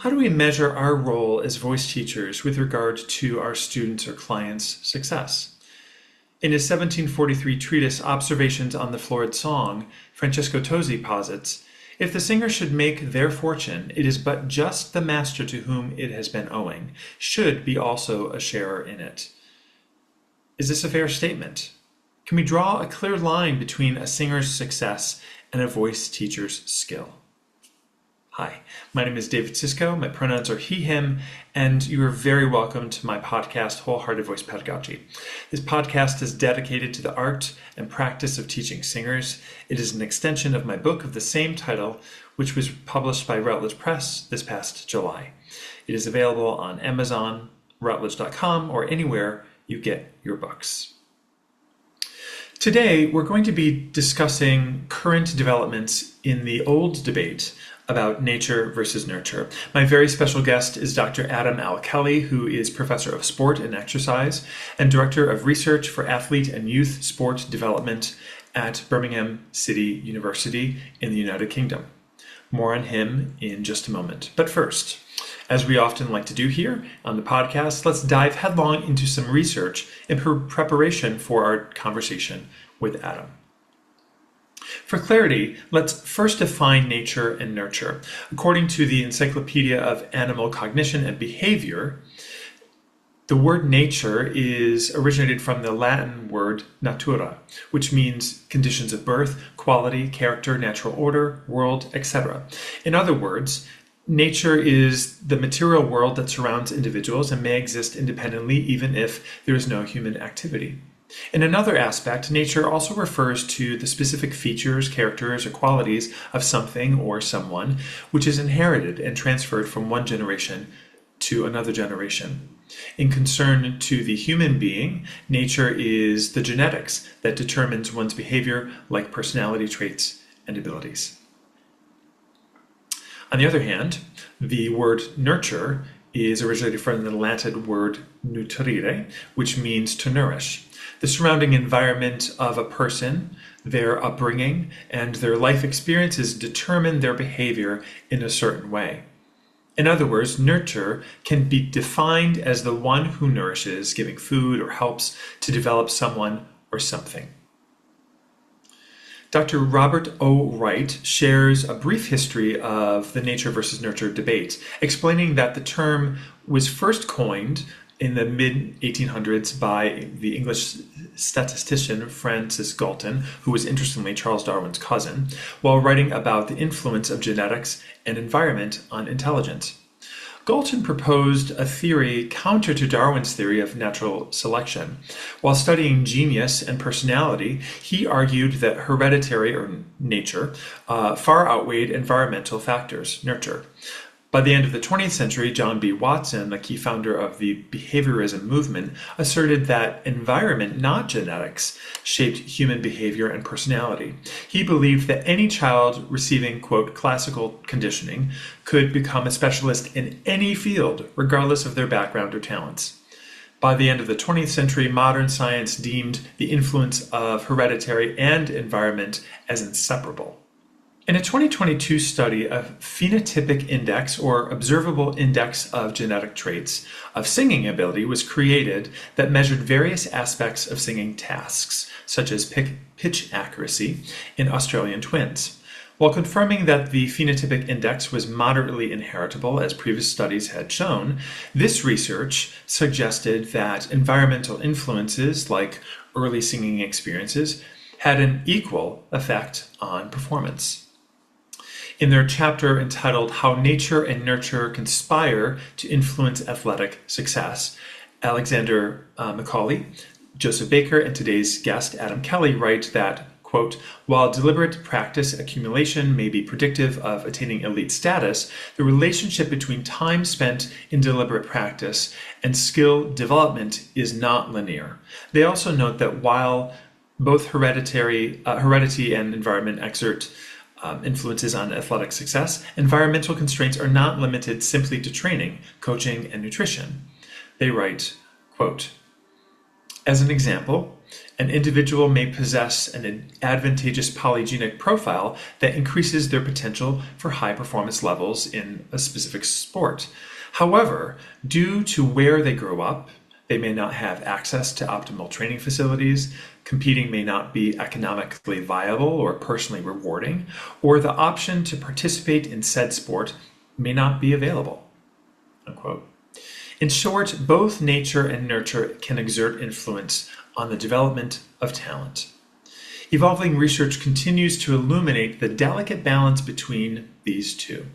How do we measure our role as voice teachers with regard to our students' or clients' success? In his 1743 treatise, Observations on the Florid Song, Francesco Tosi posits, if the singer should make their fortune, it is but just the master to whom it has been owing, should be also a sharer in it. Is this a fair statement? Can we draw a clear line between a singer's success and a voice teacher's skill? Hi, my name is David Sisco, my pronouns are he, him, and you are very welcome to my podcast, Wholehearted Voice Pedagogy. This podcast is dedicated to the art and practice of teaching singers. It is an extension of my book of the same title, which was published by Routledge Press this past July. It is available on Amazon, Routledge.com, or anywhere you get your books. Today, we're going to be discussing current developments in the old debate about nature versus nurture. My very special guest is Dr. Adam L. Kelly, who is Professor of Sport and Exercise and Director of Research for Athlete and Youth Sport Development at Birmingham City University in the United Kingdom. More on him in just a moment. But first, as we often like to do here on the podcast, let's dive headlong into some research in preparation for our conversation with Adam. For clarity, let's first define nature and nurture. According to the Encyclopedia of Animal Cognition and Behavior, the word nature is originated from the Latin word natura, which means conditions of birth, quality, character, natural order, world, etc. In other words, nature is the material world that surrounds individuals and may exist independently even if there is no human activity. In another aspect, nature also refers to the specific features, characters, or qualities of something or someone which is inherited and transferred from one generation to another generation. In concern to the human being, nature is the genetics that determines one's behavior, like personality traits and abilities. On the other hand, the word nurture is originated from the Latin word nutrire, which means to nourish. The surrounding environment of a person, their upbringing, and their life experiences determine their behavior in a certain way. In other words, nurture can be defined as the one who nourishes, giving food or helps to develop someone or something. Dr. Robert O. Wright shares a brief history of the nature versus nurture debate, explaining that the term was first coined in the mid-1800s by the English statistician Francis Galton, who was interestingly Charles Darwin's cousin, while writing about the influence of genetics and environment on intelligence. Galton proposed a theory counter to Darwin's theory of natural selection. While studying genius and personality, he argued that hereditary, or nature, far outweighed environmental factors, nurture. By the end of the 20th century, John B. Watson, a key founder of the behaviorism movement, asserted that environment, not genetics, shaped human behavior and personality. He believed that any child receiving, quote, classical conditioning could become a specialist in any field, regardless of their background or talents. By the end of the 20th century, modern science deemed the influence of hereditary and environment as inseparable. In a 2022 study, a phenotypic index, or observable index of genetic traits of singing ability, was created that measured various aspects of singing tasks, such as pitch accuracy in Australian twins. While confirming that the phenotypic index was moderately inheritable, as previous studies had shown, this research suggested that environmental influences, like early singing experiences, had an equal effect on performance. In their chapter entitled How Nature and Nurture Conspire to Influence Athletic Success, Alexander Macaulay, Joseph Baker, and today's guest, Adam Kelly, write that, quote, while deliberate practice accumulation may be predictive of attaining elite status, the relationship between time spent in deliberate practice and skill development is not linear. They also note that while both heredity and environment exert influences on athletic success, environmental constraints are not limited simply to training, coaching, and nutrition. They write, quote, as an example, An individual may possess an advantageous polygenic profile that increases their potential for high performance levels in a specific sport. However, due to where they grow up, they may not have access to optimal training facilities, competing may not be economically viable or personally rewarding, or the option to participate in said sport may not be available. Unquote. In short, both nature and nurture can exert influence on the development of talent. Evolving research continues to illuminate the delicate balance between these two.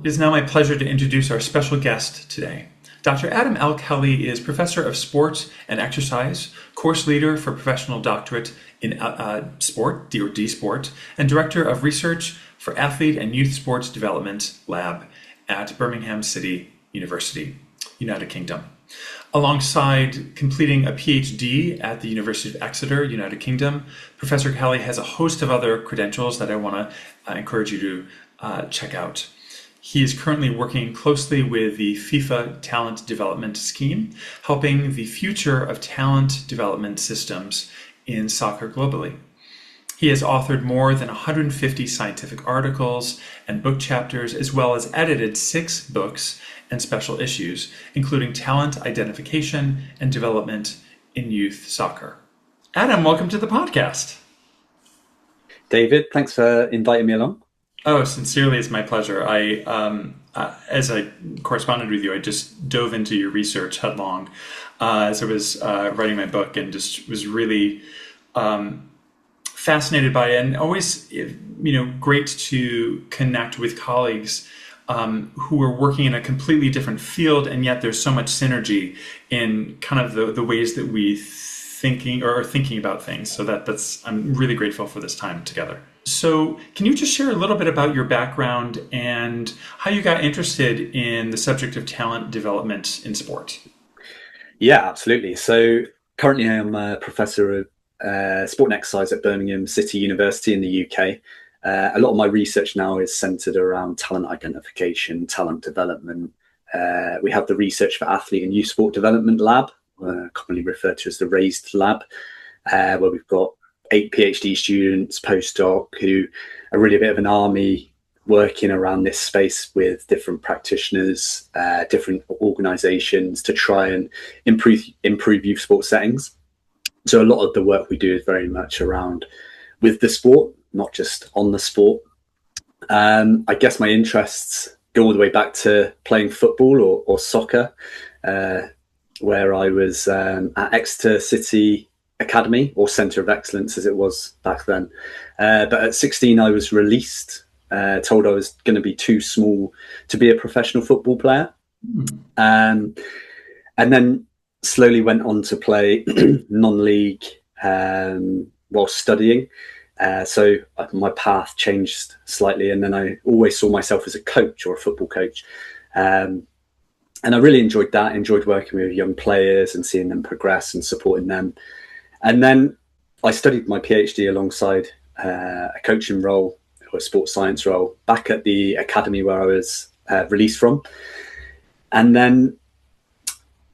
It is now my pleasure to introduce our special guest today. Dr. Adam L. Kelly is Professor of Sport and Exercise, Course Leader for Professional Doctorate in Sport, D Sport, and Director of Research for Athlete and Youth Sports Development Lab at Birmingham City University, United Kingdom. Alongside completing a PhD at the University of Exeter, United Kingdom, Professor Kelly has a host of other credentials that I want to encourage you to check out. He is currently working closely with the FIFA Talent Development Scheme, helping the future of talent development systems in soccer globally. He has authored more than 150 scientific articles and book chapters, as well as edited 6 books and special issues, including Talent Identification and Development in Youth Soccer. Adam, welcome to the podcast. David, thanks for inviting me along. Oh, sincerely, it's my pleasure. As I corresponded with you, I just dove into your research headlong as I was writing my book, and just was really fascinated by it. And always, great to connect with colleagues who are working in a completely different field, and yet there's so much synergy in kind of the ways that we thinking about things. So I'm really grateful for this time together. So can you just share a little bit about your background and how you got interested in the subject of talent development in sport? Yeah, absolutely. So currently I'm a professor of sport and exercise at Birmingham City University in the UK. A lot of my research now is centered around talent identification, talent development. We have the Research for Athlete and Youth Sport Development Lab, commonly referred to as the RAISED Lab, where we've got 8 PhD students, postdoc, who are really a bit of an army working around this space with different practitioners, different organizations to try and improve youth sport settings. So a lot of the work we do is very much around with the sport, not just on the sport. I guess my interests go all the way back to playing football or soccer, where I was at Exeter City Academy, or Centre of Excellence as it was back then. But at 16 I was released, told I was going to be too small to be a professional football player. And then slowly went on to play non-league while studying. So my path changed slightly, and then I always saw myself as a coach or a football coach. And I really enjoyed that, enjoyed working with young players and seeing them progress and supporting them. And then I studied my PhD alongside a coaching role or a sports science role back at the academy where I was released from. And then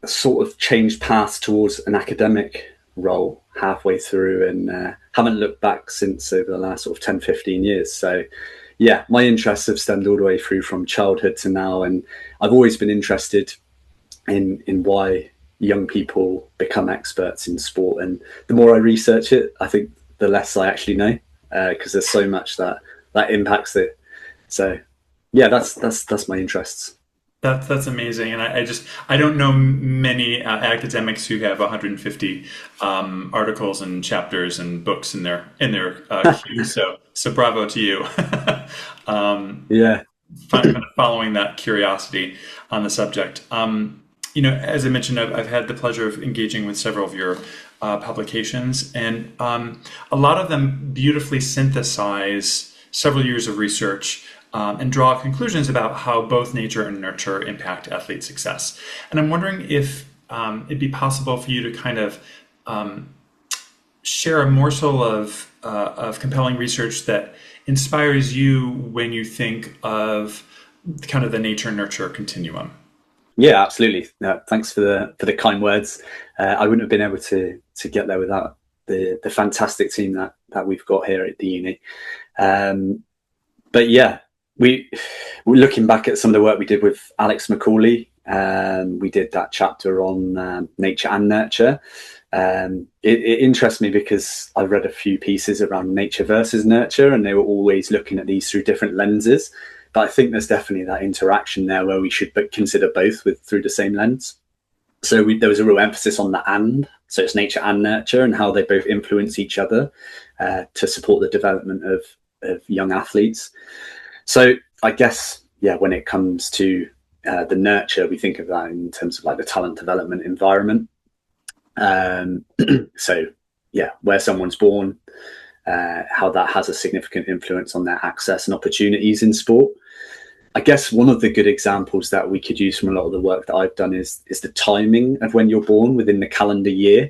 sort of changed paths towards an academic role halfway through, and haven't looked back since over the last sort of 10, 15 years. So yeah, my interests have stemmed all the way through from childhood to now. And I've always been interested in why young people become experts in sport. And the more I research it, I think the less I actually know, because there's so much that impacts it. So yeah, that's my interests. That's amazing, and I don't know many academics who have 150 articles and chapters and books in their queue. So bravo to you. Yeah, following that curiosity on the subject. As I mentioned, I've had the pleasure of engaging with several of your publications, and a lot of them beautifully synthesize several years of research and draw conclusions about how both nature and nurture impact athlete success. And I'm wondering if it'd be possible for you to kind of share a morsel of compelling research that inspires you when you think of kind of the nature nurture continuum? Yeah, absolutely. No, thanks for the kind words. I wouldn't have been able to get there without the fantastic team that we've got here at the uni. But yeah, we're looking back at some of the work we did with Alex Macaulay. We did that chapter on nature and nurture. It interests me because I've read a few pieces around nature versus nurture, and they were always looking at these through different lenses. But I think there's definitely that interaction there where we should consider both through the same lens. So there was a real emphasis on the and. So it's nature and nurture and how they both influence each other to support the development of young athletes. So I guess, yeah, when it comes to the nurture, we think of that in terms of like the talent development environment. So yeah, where someone's born, how that has a significant influence on their access and opportunities in sport. I guess one of the good examples that we could use from a lot of the work that I've done is the timing of when you're born within the calendar year.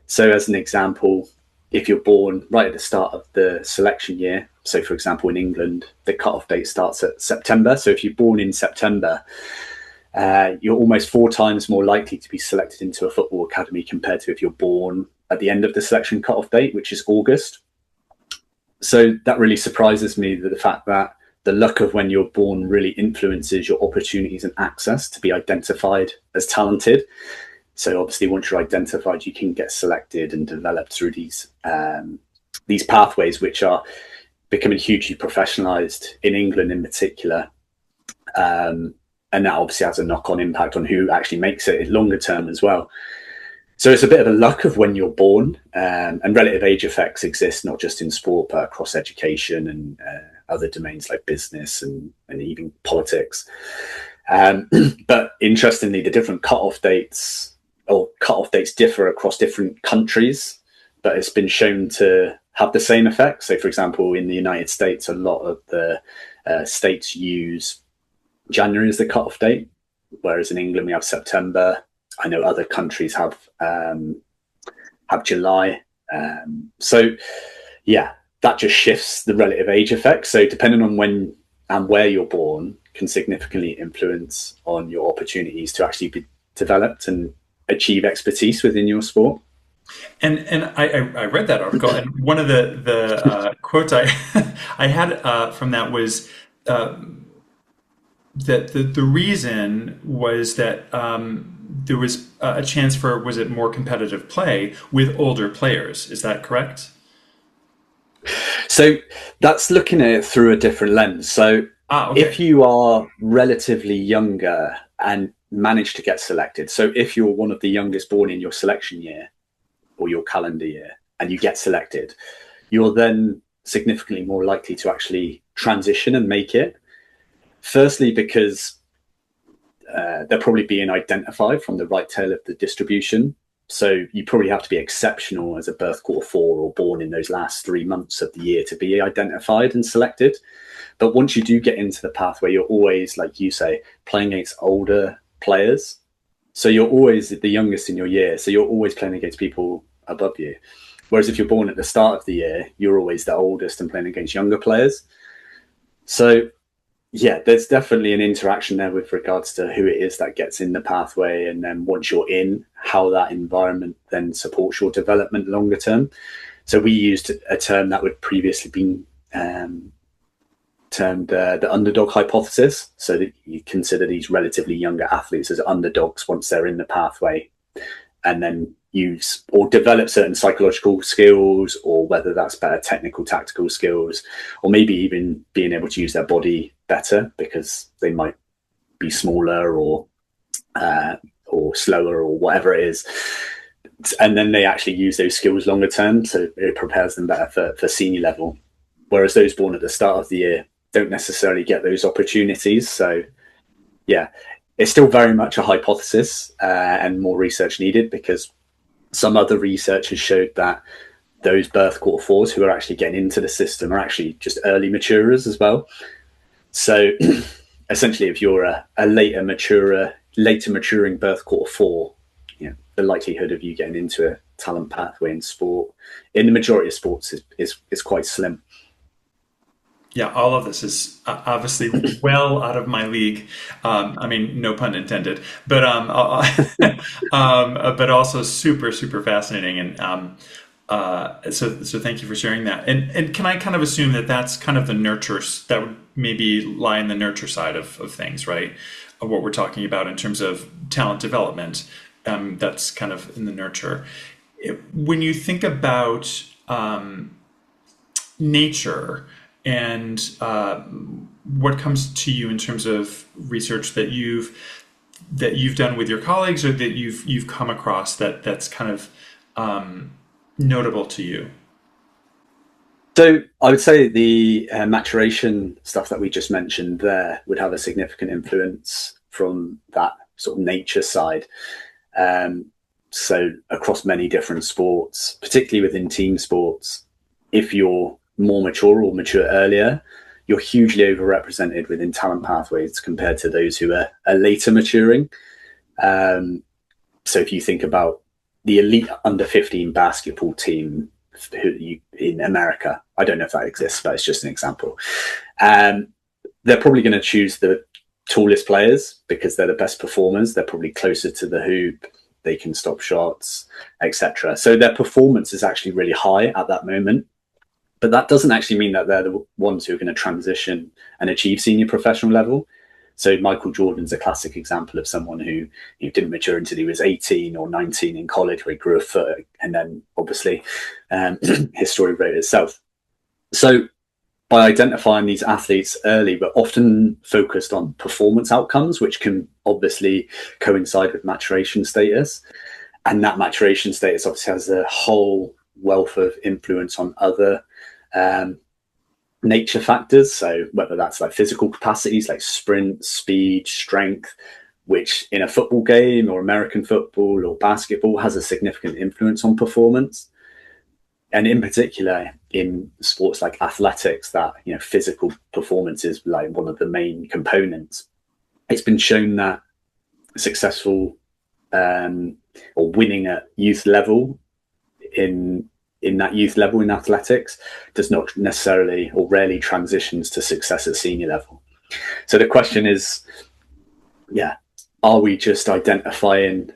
So as an example, if you're born right at the start of the selection year, so for example, in England, the cutoff date starts at September. So if you're born in September, you're almost 4 times more likely to be selected into a football academy compared to if you're born at the end of the selection cutoff date, which is August. So that really surprises me, that the fact that the luck of when you're born really influences your opportunities and access to be identified as talented. So obviously, once you're identified, you can get selected and developed through these pathways, which are becoming hugely professionalized in England in particular. And that obviously has a knock-on impact on who actually makes it longer term as well. So it's a bit of a luck of when you're born, and relative age effects exist not just in sport, but across education and other domains like business and even politics. But interestingly, the different cutoff dates differ across different countries, but it's been shown to have the same effect. So, for example, in the United States, a lot of the states use January as the cutoff date, whereas in England we have September. I know other countries have July. So, yeah, that just shifts the relative age effect. So, depending on when and where you're born, can significantly influence on your opportunities to actually be developed and achieve expertise within your sport. And I read that article, and one of the quotes I I had from that was that the reason was that there was a chance for, was it more competitive play with older players? Is that correct? So that's looking at it through a different lens. So Okay. if you are relatively younger and manage to get selected, so if you're one of the youngest born in your selection year or your calendar year and you get selected, you're then significantly more likely to actually transition and make it. Firstly, because they're probably being identified from the right tail of the distribution. So you probably have to be exceptional as a birth quarter 4 or born in those last 3 months of the year to be identified and selected. But once you do get into the pathway, you're always, like you say, playing against older players. So you're always the youngest in your year. So you're always playing against people above you. Whereas if you're born at the start of the year, you're always the oldest and playing against younger players. So yeah, there's definitely an interaction there with regards to who it is that gets in the pathway. And then once you're in, how that environment then supports your development longer term. So we used a term that would previously been termed the underdog hypothesis. So that you consider these relatively younger athletes as underdogs once they're in the pathway, and then use or develop certain psychological skills, or whether that's better technical, tactical skills, or maybe even being able to use their body better because they might be smaller or slower or whatever it is. And then they actually use those skills longer term, so it prepares them better for senior level. Whereas those born at the start of the year don't necessarily get those opportunities. So yeah, it's still very much a hypothesis, and more research needed, because some other research has showed that those birth quarter 4s who are actually getting into the system are actually just early maturers as well. So essentially, if you're a later maturing birth quarter 4, the likelihood of you getting into a talent pathway in sport, in the majority of sports, is quite slim. Yeah, all of this is obviously well out of my league. I mean, no pun intended, but but also super, super fascinating. And so thank you for sharing that. And can I kind of assume that that's kind of the nurture that would maybe lie in the nurture side of things, right? Of what we're talking about in terms of talent development, that's kind of in the nurture. When you think about nature and what comes to you in terms of research that you've done with your colleagues or that you've come across that's kind of notable to you? So I would say the maturation stuff that we just mentioned there would have a significant influence from that sort of nature side. So across many different sports, particularly within team sports, if you're more mature or mature earlier, you're hugely overrepresented within talent pathways compared to those who are later maturing. So if you think about the elite under 15 basketball team in America, I don't know if that exists, but it's just an example. They're probably going to choose the tallest players because they're the best performers. They're probably closer to the hoop. They can stop shots, etc. So their performance is actually really high at that moment. But that doesn't actually mean that they're the ones who are going to transition and achieve senior professional level. So Michael Jordan's a classic example of someone who didn't mature until he was 18 or 19 in college, where he grew a foot, and then obviously his story wrote itself. So by identifying these athletes early, we're often focused on performance outcomes, which can obviously coincide with maturation status. And that maturation status obviously has a whole wealth of influence on other nature factors. So whether that's like physical capacities like sprint, speed, strength, which in a football game or American football or basketball has a significant influence on performance. And in particular in sports like athletics, that physical performance is like one of the main components. It's been shown that successful or winning at youth level in that youth level in athletics does not necessarily or rarely transitions to success at senior level. So the question is, are we just identifying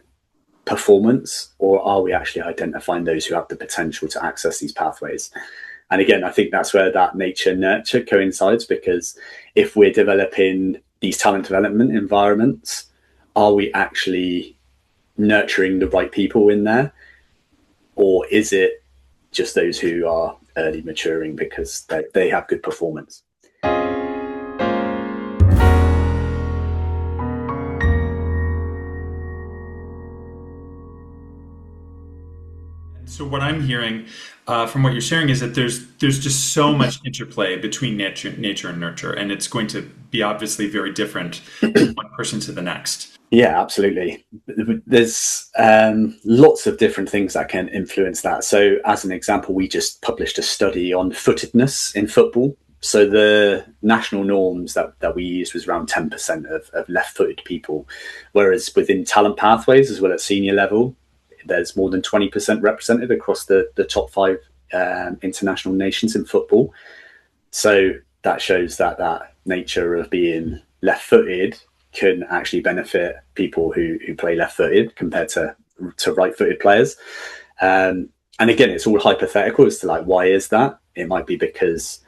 performance, or are we actually identifying those who have the potential to access these pathways? And again, I think that's where that nature nurture coincides, because if we're developing these talent development environments, are we actually nurturing the right people in there, or is it just those who are early maturing because they have good performance? So what I'm hearing from what you're sharing is that there's just so much interplay between nature and nurture, and it's going to be obviously very different from one person to the next. Yeah, absolutely. There's lots of different things that can influence that. So as an example, we just published a study on footedness in football. So the national norms that we used was around 10% of left-footed people, whereas within talent pathways as well at senior level, there's more than 20% represented across the top 5 international nations in football. So that shows that nature of being left-footed can actually benefit people who play left-footed compared to right-footed players. And again, it's all hypothetical as to like, why is that? It might be because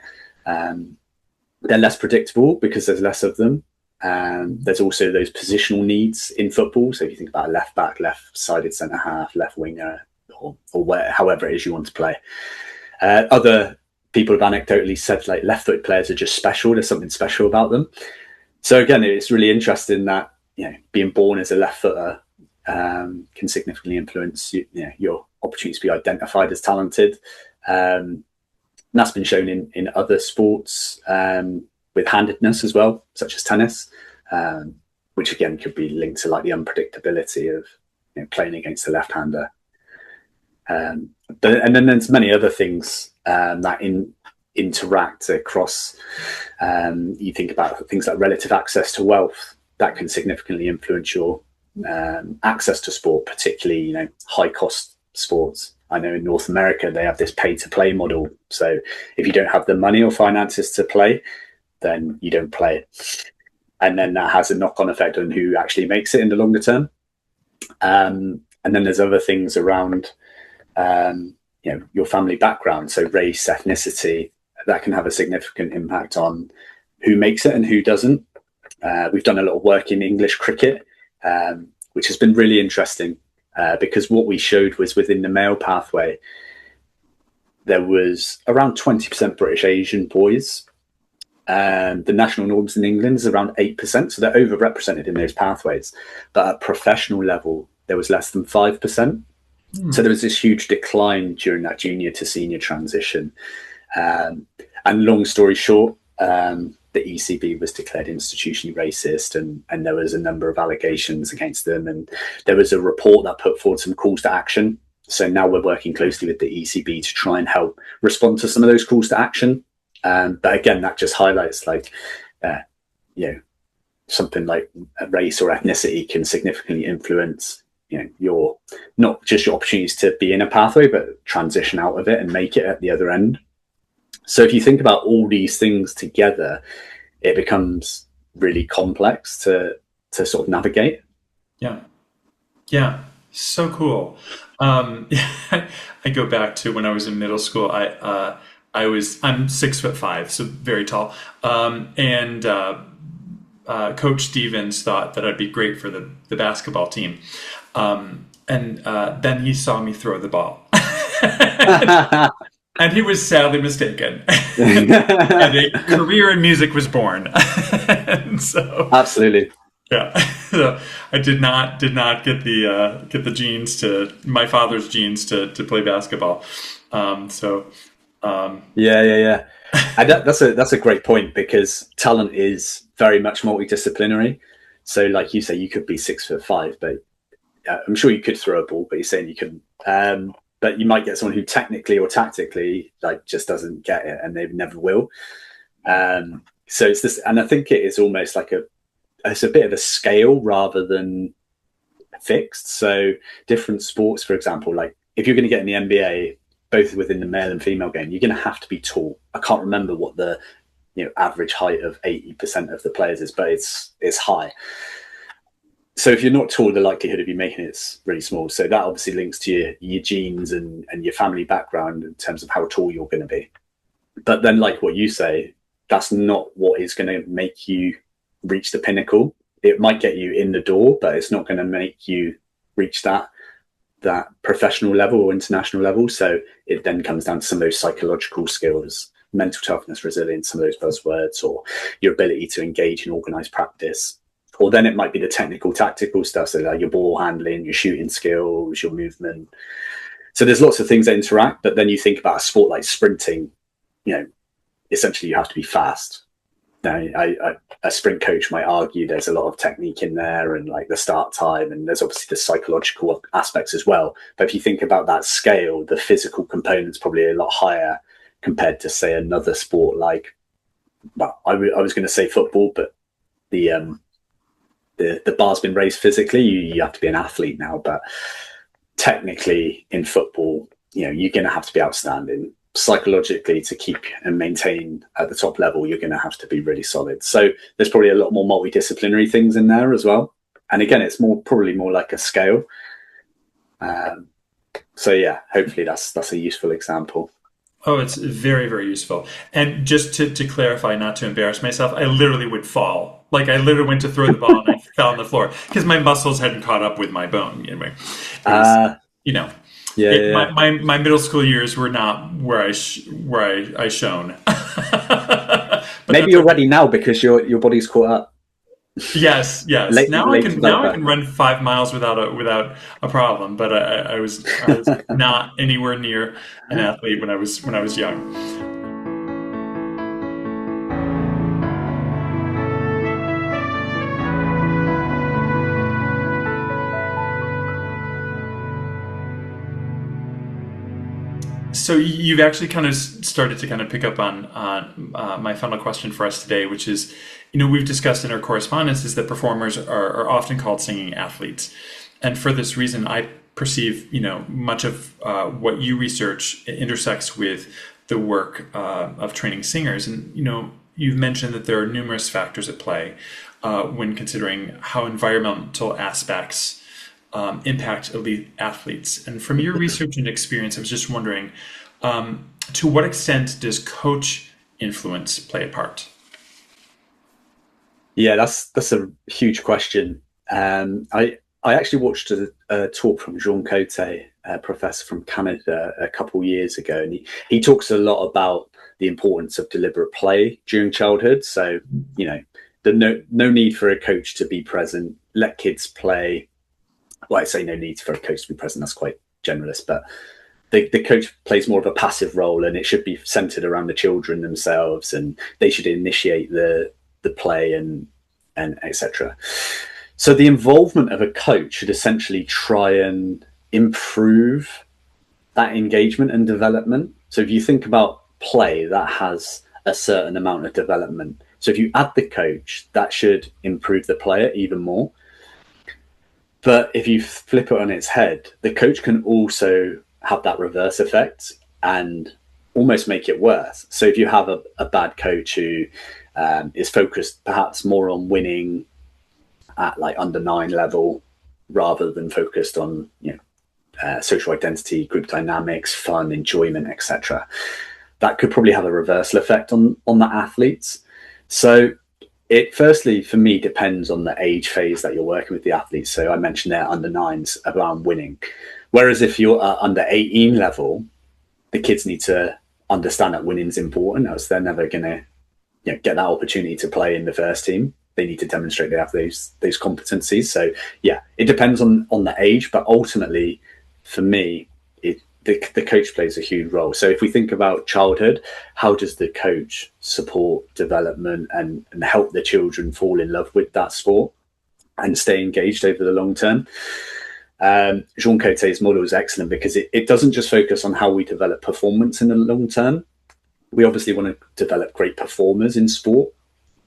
they're less predictable because there's less of them. There's also those positional needs in football. So if you think about a left back, left-sided centre half, left winger, or however it is you want to play. Other people have anecdotally said like left-footed players are just special. There's something special about them. So again, it's really interesting that being born as a left footer can significantly influence your opportunity to be identified as talented. And that's been shown in other sports with handedness as well, such as tennis, which again could be linked to like the unpredictability of playing against a left-hander. And then there's many other things that interact across. You think about things like relative access to wealth that can significantly influence your access to sport, particularly, high cost sports. I know in North America, they have this pay to play model. So if you don't have the money or finances to play, then you don't play. And then that has a knock on effect on who actually makes it in the longer term. And then there's other things around, your family background. So race, ethnicity, that can have a significant impact on who makes it and who doesn't. We've done a lot of work in English cricket, which has been really interesting because what we showed was within the male pathway, there was around 20% British Asian boys. The national norms in England is around 8%, so they're overrepresented in those pathways. But at professional level, there was less than 5%. So there was this huge decline during that junior to senior transition. And long story short, the ECB was declared institutionally racist, and there was a number of allegations against them. And there was a report that put forward some calls to action. So now we're working closely with the ECB to try and help respond to some of those calls to action. But again, that just highlights something like race or ethnicity can significantly influence, your not just your opportunities to be in a pathway, but transition out of it and make it at the other end. So if you think about all these things together, it becomes really complex to sort of navigate. Yeah, so cool. I go back to when I was in middle school. I'm 6'5", so very tall. And Coach Stevens thought that I'd be great for the basketball team. And then he saw me throw the ball. And he was sadly mistaken. And a career in music was born. And so, Absolutely. yeah. So I did not get the genes my father's genes to play basketball. Yeah. And that's a great point, because talent is very much multidisciplinary. So like you say, you could be 6'5", but I'm sure you could throw a ball, but you're saying you couldn't. But you might get someone who technically or tactically just doesn't get it, and they never will. So it's this, and I think it is almost like it's a bit of a scale rather than fixed. So different sports, for example, like if you're going to get in the NBA, both within the male and female game, you're going to have to be tall. I can't remember what the average height of 80% of the players is, but it's high. So if you're not tall, the likelihood of you making it's really small. So that obviously links to your genes and your family background in terms of how tall you're going to be. But then, like what you say, that's not what is going to make you reach the pinnacle. It might get you in the door, but it's not going to make you reach that professional level or international level. So it then comes down to some of those psychological skills, mental toughness, resilience, some of those buzzwords, or your ability to engage in organized practice. Or then it might be the technical, tactical stuff, so like your ball handling, your shooting skills, your movement. So there's lots of things that interact, but then you think about a sport like sprinting, essentially you have to be fast. Now, a sprint coach might argue there's a lot of technique in there and like the start time, and there's obviously the psychological aspects as well. But if you think about that scale, the physical component's probably a lot higher compared to, say, another sport like, well, I was going to say football, but the bar's been raised physically. You have to be an athlete now, but technically in football, you're going to have to be outstanding. Psychologically, to keep and maintain at the top level, you're going to have to be really solid. So there's probably a lot more multidisciplinary things in there as well. And again, it's probably more like a scale. So yeah, hopefully that's a useful example. Oh, it's very, very useful. And just to clarify, not to embarrass myself, I literally would fall. Like I literally went to throw the ball and I fell on the floor because my muscles hadn't caught up with my bone. Anyway, it was, my middle school years were not where I shone. Maybe you're ready now because your body's caught up. Yes. Now I can run 5 miles without a problem. But I was not anywhere near an athlete when I was young. So you've actually kind of started to kind of pick up on my final question for us today, which is, we've discussed in our correspondence is that performers are often called singing athletes, and for this reason, I perceive much of what you research intersects with the work of training singers, and you've mentioned that there are numerous factors at play when considering how environmental aspects impact elite athletes. And from your research and experience, I was just wondering, to what extent does coach influence play a part? Yeah, that's a huge question. I actually watched a talk from Jean Cote, a professor from Canada, a couple of years ago, and he talks a lot about the importance of deliberate play during childhood. So, no need for a coach to be present. Let kids play. Well, I say no need for a coach to be present. That's quite generous, but the coach plays more of a passive role, and it should be centered around the children themselves, and they should initiate the play and etc. So the involvement of a coach should essentially try and improve that engagement and development. So if you think about play, that has a certain amount of development. So if you add the coach, that should improve the player even more. But if you flip it on its head, the coach can also have that reverse effect and almost make it worse. So if you have a bad coach who is focused perhaps more on winning at like under 9 level rather than focused on social identity, group dynamics, fun, enjoyment, etc., that could probably have a reversal effect on the athletes. So it firstly, for me, depends on the age phase that you're working with the athletes. So I mentioned they're under 9s around winning. Whereas if you're under 18 level, the kids need to understand that winning's important, else they're never going to get that opportunity to play in the first team. They need to demonstrate they have those competencies. So yeah, it depends on the age, but ultimately, for me, the coach plays a huge role. So if we think about childhood, how does the coach support development and help the children fall in love with that sport and stay engaged over the long term? Jean Cote's model is excellent because it doesn't just focus on how we develop performance in the long term. We obviously want to develop great performers in sport,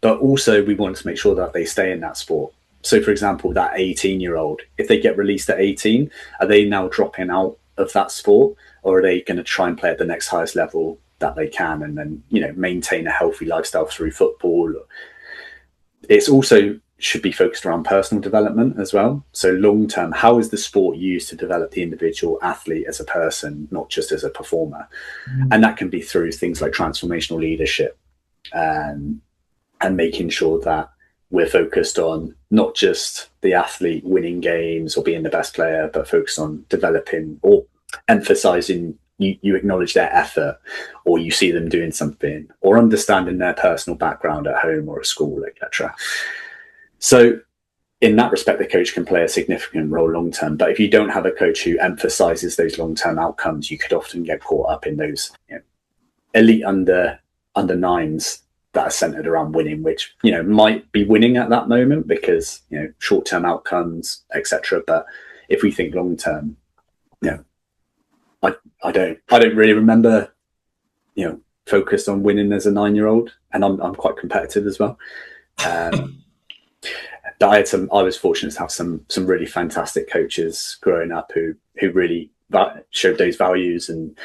but also we want to make sure that they stay in that sport. So for example, that 18-year-old, if they get released at 18, are they now dropping out of that sport, or are they going to try and play at the next highest level that they can and then maintain a healthy lifestyle through football? It's also should be focused around personal development as well. So long term, how is the sport used to develop the individual athlete as a person, not just as a performer? And that can be through things like transformational leadership, and making sure that we're focused on not just the athlete winning games or being the best player, but focused on developing or emphasizing you acknowledge their effort, or you see them doing something, or understanding their personal background at home or at school, etc. So in that respect, the coach can play a significant role long term. But if you don't have a coach who emphasizes those long term outcomes, you could often get caught up in those elite under 9s that are centered around winning, which might be winning at that moment because short term outcomes, etc. But if we think long term, I don't really remember focused on winning as a 9-year-old, and I'm quite competitive as well. But I was fortunate to have some really fantastic coaches growing up who really showed those values, and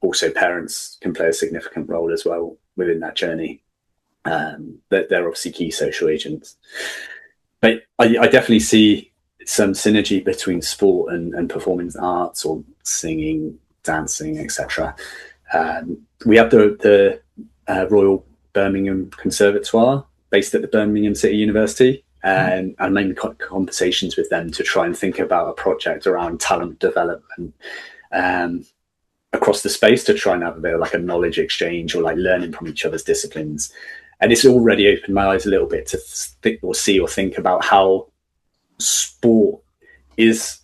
also parents can play a significant role as well within that journey. They're obviously key social agents. But I definitely see some synergy between sport and performing arts, or singing, dancing, etc. We have the Royal Birmingham Conservatoire based at the Birmingham City University, and I'm in conversations with them to try and think about a project around talent development across the space, to try and have a bit of like a knowledge exchange or like learning from each other's disciplines. And it's already opened my eyes a little bit to think about how sport is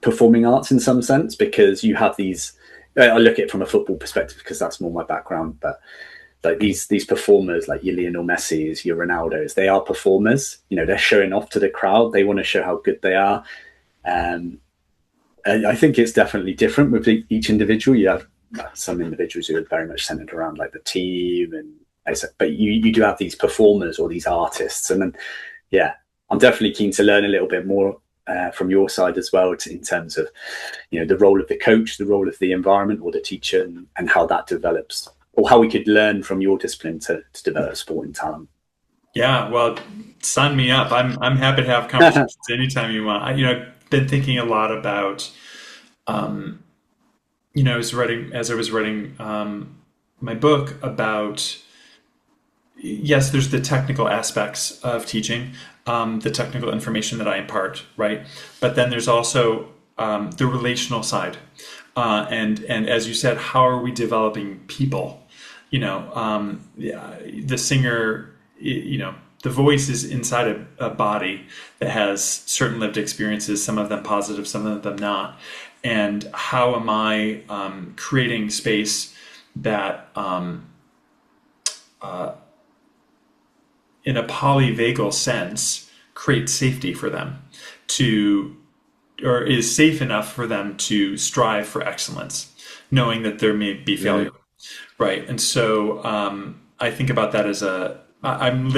performing arts in some sense, because you have these, I look at it from a football perspective because that's more my background, but like these performers like your Lionel Messi's, your Ronaldo's, they are performers. They're showing off to the crowd. They want to show how good they are. And I think it's definitely different with each individual. You have some individuals who are very much centered around like the team, but you do have these performers or these artists, and then yeah, I'm definitely keen to learn a little bit more from your side as well, in terms of the role of the coach, the role of the environment or the teacher, and how that develops, or how we could learn from your discipline to develop sporting talent. Yeah, well, sign me up. I'm happy to have conversations anytime you want. I've been thinking a lot about, as I was writing my book about, yes, there's the technical aspects of teaching, the technical information that I impart, right? But then there's also the relational side, and as you said, how are we developing people? Yeah, the singer, the voice is inside a body that has certain lived experiences, some of them positive, some of them not. And how am I creating space that, in a polyvagal sense, creates safety for them or is safe enough for them to strive for excellence, knowing that there may be failure. Right. And so I think about that as I'm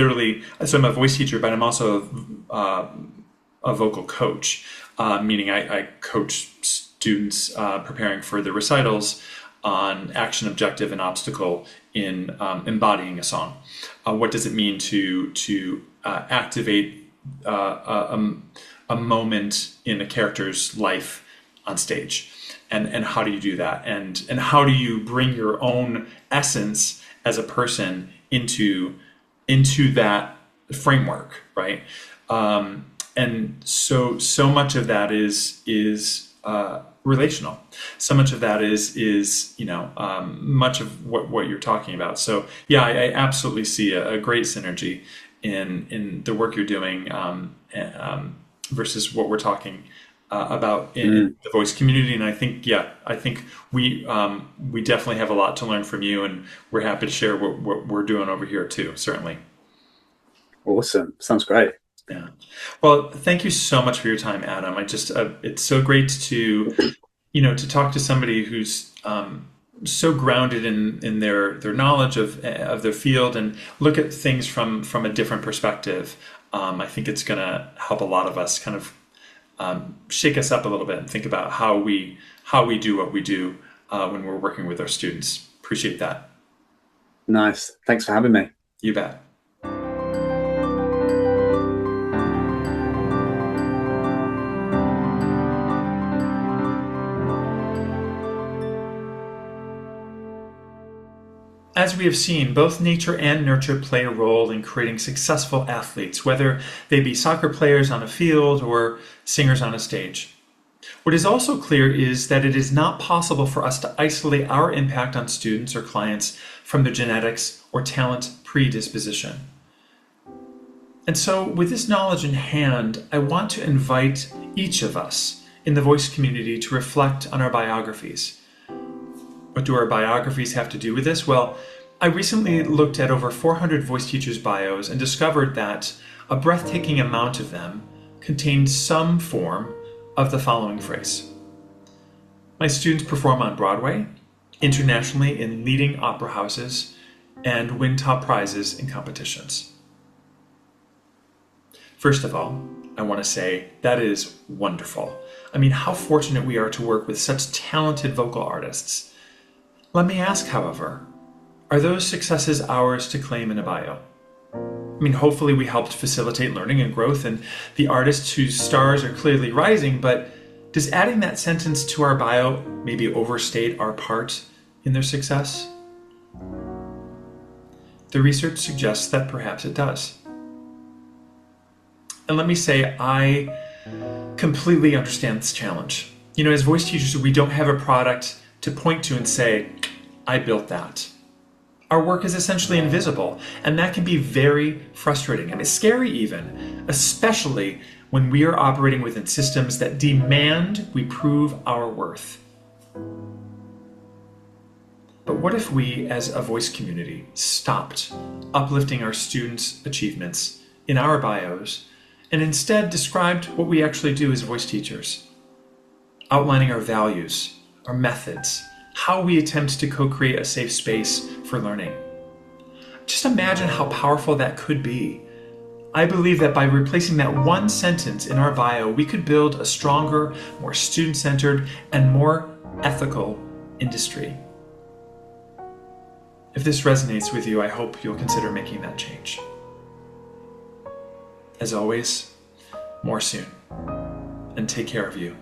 a voice teacher, but I'm also a vocal coach, meaning I coach students preparing for the recitals on action, objective, and obstacle in embodying a song. What does it mean to activate a moment in a character's life on stage? And how do you do that? And how do you bring your own essence as a person into that framework, right? And so much of that is relational. So much of that is much of what you're talking about. So yeah, I absolutely see a great synergy in the work you're doing versus what we're talking about in the voice community. And I think we definitely have a lot to learn from you, and we're happy to share what we're doing over here too, certainly. Awesome. Sounds great. Yeah. Well, thank you so much for your time, Adam. It's so great to talk to somebody who's so grounded in their knowledge of their field and look at things from a different perspective. I think it's going to help a lot of us kind of shake us up a little bit and think about how we do what we do when we're working with our students. Appreciate that. Nice. Thanks for having me. You bet. As we have seen, both nature and nurture play a role in creating successful athletes, whether they be soccer players on a field or singers on a stage. What is also clear is that it is not possible for us to isolate our impact on students or clients from their genetics or talent predisposition. And so, with this knowledge in hand, I want to invite each of us in the voice community to reflect on our biographies. What do our biographies have to do with this? Well, I recently looked at over 400 voice teachers' bios and discovered that a breathtaking amount of them contained some form of the following phrase. My students perform on Broadway, internationally in leading opera houses, and win top prizes in competitions. First of all, I want to say that is wonderful. I mean, how fortunate we are to work with such talented vocal artists. Let me ask, however, are those successes ours to claim in a bio? I mean, hopefully we helped facilitate learning and growth in the artists whose stars are clearly rising, but does adding that sentence to our bio maybe overstate our part in their success? The research suggests that perhaps it does. And let me say, I completely understand this challenge. As voice teachers, we don't have a product to point to and say, I built that. Our work is essentially invisible, and that can be very frustrating. I mean, scary even, especially when we are operating within systems that demand we prove our worth. But what if we, as a voice community, stopped uplifting our students' achievements in our bios and instead described what we actually do as voice teachers? outlining our values, our methods, how we attempt to co-create a safe space for learning. Just imagine how powerful that could be. I believe that by replacing that one sentence in our bio, we could build a stronger, more student-centered, and more ethical industry. If this resonates with you, I hope you'll consider making that change. As always, more soon, and take care of you.